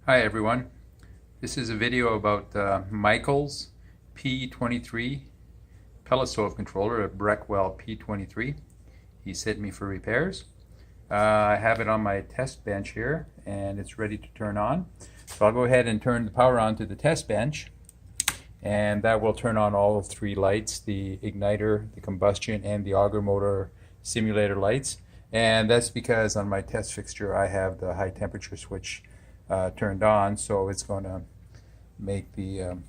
Hi everyone, this is a video about Michael's P-23 pellet stove controller, a Breckwell P-23. He sent me for repairs. I have it on my test bench here and it's ready to turn on. So I'll go ahead and turn the power on to the test bench, and that will turn on all of three lights, the igniter, the combustion, and the auger motor simulator lights. And that's because on my test fixture I have the high temperature switch turned on, so it's going to make the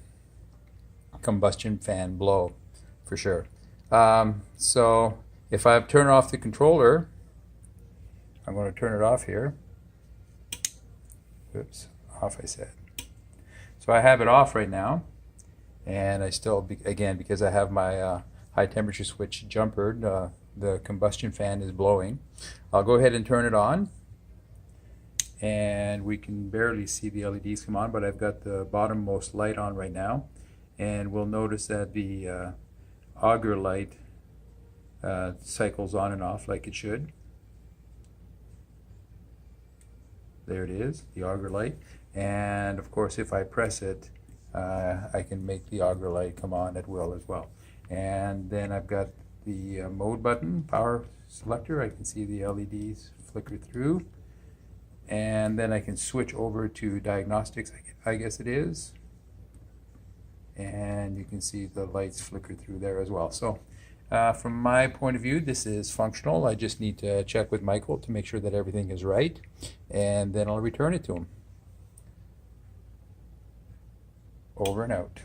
combustion fan blow for sure. So if I turn off the controller, I'm going to turn it off here. Oops, off I said. So I have it off right now, and I still, again, because I have my high temperature switch jumpered, the combustion fan is blowing. I'll go ahead and turn it on, and we can barely see the LEDs come on, but I've got the bottommost light on right now, and we'll notice that the auger light cycles on and off like it should. There it is, the auger light. And of course, if I press it, I can make the auger light come on at will as well. And then I've got the mode button, power selector. I can see the LEDs flicker through. And then I can switch over to diagnostics, I guess it is. And you can see the lights flicker through there as well. So from my point of view, this is functional. I just need to check with Michael to make sure that everything is right, and then I'll return it to him. Over and out.